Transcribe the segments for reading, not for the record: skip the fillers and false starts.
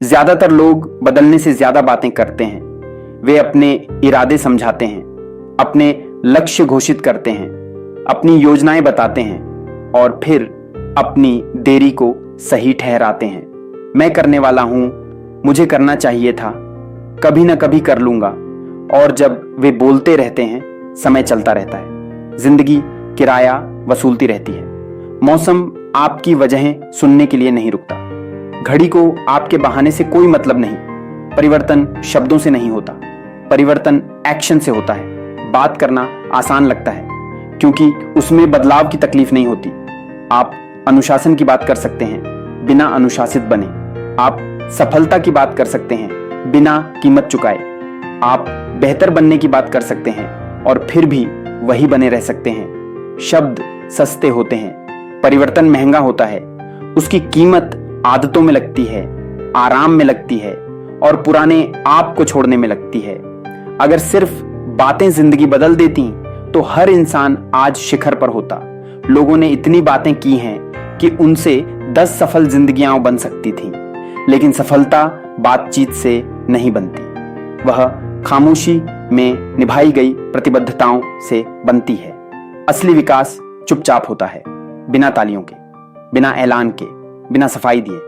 ज्यादातर लोग बदलने से ज्यादा बातें करते हैं। वे अपने इरादे समझाते हैं, अपने लक्ष्य घोषित करते हैं, अपनी योजनाएं बताते हैं और फिर अपनी देरी को सही ठहराते हैं। मैं करने वाला हूं, मुझे करना चाहिए था, कभी ना कभी कर लूंगा। और जब वे बोलते रहते हैं, समय चलता रहता है। जिंदगी किराया वसूलती रहती है। मौसम आपकी वजहें सुनने के लिए नहीं रुकता। घड़ी को आपके बहाने से कोई मतलब नहीं। परिवर्तन शब्दों से नहीं होता, परिवर्तन एक्शन से होता है। बात करना आसान लगता है क्योंकि उसमें बदलाव की तकलीफ नहीं होती। आप अनुशासन की बात कर सकते हैं बिना अनुशासित बने। आप सफलता की बात कर सकते हैं बिना कीमत चुकाए। आप बेहतर बनने की बात कर सकते हैं और फिर भी वही बने रह सकते हैं। शब्द सस्ते होते हैं, परिवर्तन महंगा होता है। उसकी कीमत आदतों में लगती है, आराम में लगती है और पुराने आप को छोड़ने में लगती है। अगर सिर्फ बातें जिंदगी बदल देती तो हर इंसान आज शिखर पर होता। लोगों ने इतनी बातें की हैं कि उनसे 10 सफल जिंदगियां बन सकती थीं, लेकिन सफलता बातचीत से नहीं बनती। वह खामोशी में निभाई गई प्रतिबद्धताओं से बनती है। असली विकास चुपचाप होता है, बिना तालियों के, बिना ऐलान के, बिना सफाई दिए।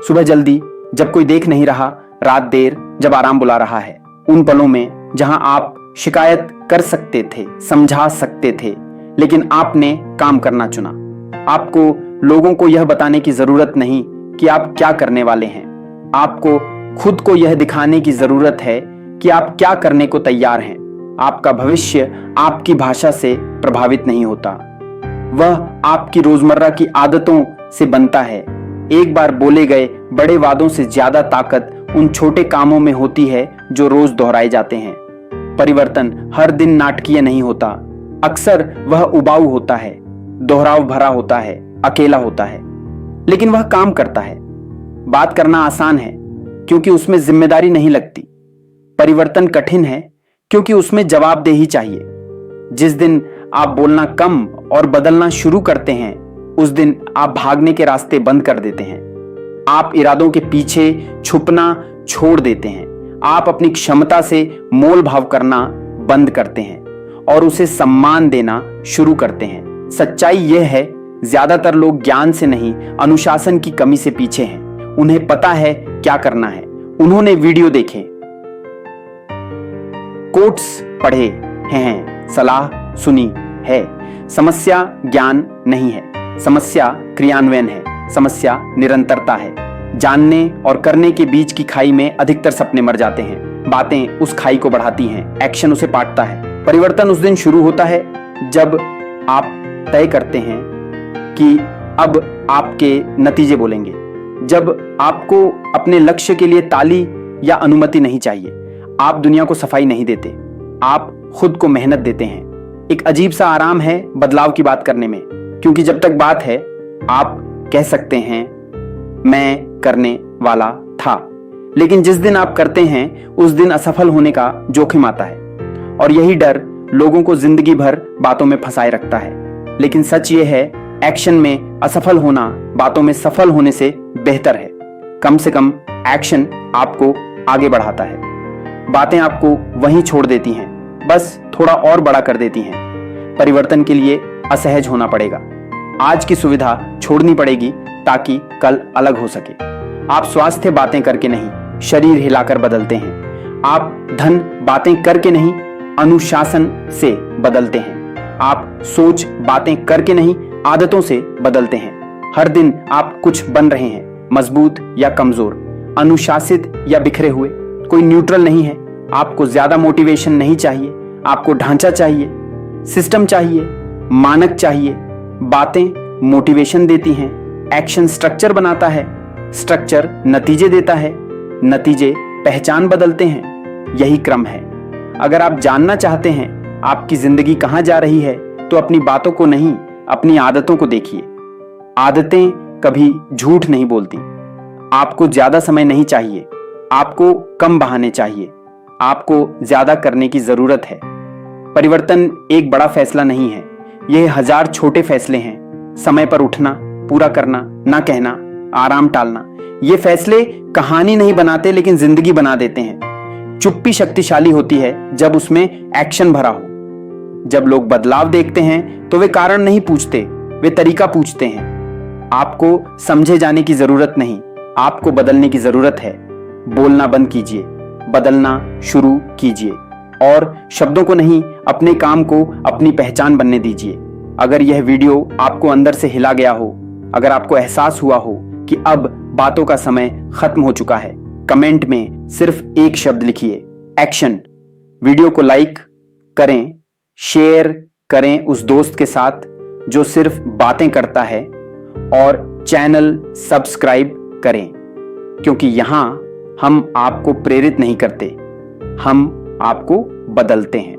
सुबह जल्दी जब कोई देख नहीं रहा, रात देर जब आराम बुला रहा है। उन पलों में जहां आप शिकायत कर सकते थे, समझा सकते थे, लेकिन आपने काम करना चुना। आपको लोगों को यह बताने की जरूरत नहीं कि आप क्या करने वाले हैं। आपको खुद को यह दिखाने की जरूरत है कि आप क्या करने को तैयार हैं। आपका भविष्य आपकी भाषा से प्रभावित नहीं होता, वह आपकी रोजमर्रा की आदतों से बनता है। एक बार बोले गए बड़े वादों से ज्यादा ताकत उन छोटे कामों में होती है जो रोज दोहराए जाते हैं। परिवर्तन हर दिन नाटकीय नहीं होता, अक्सर वह उबाऊ होता है, दोहराव भरा होता है, अकेला होता है, लेकिन वह काम करता है। बात करना आसान है क्योंकि उसमें जिम्मेदारी नहीं लगती। परिवर्तन कठिन है क्योंकि उसमें जवाबदेही चाहिए। जिस दिन आप बोलना कम और बदलना शुरू करते हैं, उस दिन आप भागने के रास्ते बंद कर देते हैं। आप इरादों के पीछे छुपना छोड़ देते हैं। आप अपनी क्षमता से मोल भाव करना बंद करते हैं और उसे सम्मान देना शुरू करते हैं। सच्चाई यह है, ज्यादातर लोग ज्ञान से नहीं, अनुशासन की कमी से पीछे हैं। उन्हें पता है क्या करना है, उन्होंने वीडियो देखे, कोट्स पढ़े हैं, सलाह सुनी है। समस्या ज्ञान नहीं है, समस्या क्रियान्वयन है, समस्या निरंतरता है। जानने और करने के बीच की खाई में अधिकतर सपने मर जाते हैं। बातें उस खाई को बढ़ाती हैं, एक्शन उसे पाटता है। परिवर्तन उस दिन शुरू होता है जब आप तय करते हैं कि अब आपके नतीजे बोलेंगे। जब आपको अपने लक्ष्य के लिए ताली या अनुमति नहीं चाहिए। आप दुनिया को सफाई नहीं देते, आप खुद को मेहनत देते हैं। एक अजीब सा आराम है बदलाव की बात करने में, क्योंकि जब तक बात है आप कह सकते हैं मैं करने वाला था, लेकिन जिस दिन आप करते हैं उस दिन असफल होने का जोखिम आता है। और यही डर लोगों को जिंदगी भर बातों में फंसाए रखता है। लेकिन सच ये है, एक्शन में असफल होना बातों में सफल होने से बेहतर है। कम से कम एक्शन आपको आगे बढ़ाता है, बातें आपको वहीं छोड़ देती हैं, बस थोड़ा और बड़ा कर देती हैं। परिवर्तन के लिए असहज होना पड़ेगा, आज की सुविधा छोड़नी पड़ेगी ताकि कल अलग हो सके। आप स्वास्थ्य बातें करके नहीं, शरीर हिलाकर बदलते हैं। आप धन बातें करके नहीं, अनुशासन से बदलते हैं। आप सोच बातें करके नहीं, आदतों से बदलते हैं। हर दिन आप कुछ बन रहे हैं, मजबूत या कमजोर, अनुशासित या बिखरे हुए। कोई न्यूट्रल नहीं है। आपको ज्यादा मोटिवेशन नहीं चाहिए, आपको ढांचा चाहिए, सिस्टम चाहिए, मानक चाहिए। बातें मोटिवेशन देती हैं, एक्शन स्ट्रक्चर बनाता है, स्ट्रक्चर नतीजे देता है, नतीजे पहचान बदलते हैं। यही क्रम है। अगर आप जानना चाहते हैं आपकी जिंदगी कहां जा रही है, तो अपनी बातों को नहीं, अपनी आदतों को देखिए। आदतें कभी झूठ नहीं बोलती। आपको ज्यादा समय नहीं चाहिए, आपको कम बहाने चाहिए, आपको ज्यादा करने की जरूरत है। परिवर्तन एक बड़ा फैसला नहीं है, यह 1000 छोटे फैसले हैं। समय पर उठना, पूरा करना, ना कहना, आराम टालना, ये फैसले कहानी नहीं बनाते लेकिन जिंदगी बना देते हैं। चुप्पी शक्तिशाली होती है जब उसमें एक्शन भरा हो। जब लोग बदलाव देखते हैं तो वे कारण नहीं पूछते, वे तरीका पूछते हैं। आपको समझे जाने की जरूरत नहीं, आपको बदलने की जरूरत है। बोलना बंद कीजिए, बदलना शुरू कीजिए और शब्दों को नहीं, अपने काम को अपनी पहचान बनने दीजिए। अगर यह वीडियो आपको अंदर से हिला गया हो, अगर आपको एहसास हुआ हो कि अब बातों का समय खत्म हो चुका है, कमेंट में सिर्फ एक शब्द लिखिए, एक्शन। वीडियो को लाइक करें, शेयर करें उस दोस्त के साथ जो सिर्फ बातें करता है, और चैनल सब्सक्राइब करें, क्योंकि यहां हम आपको प्रेरित नहीं करते, हम आपको बदलते हैं।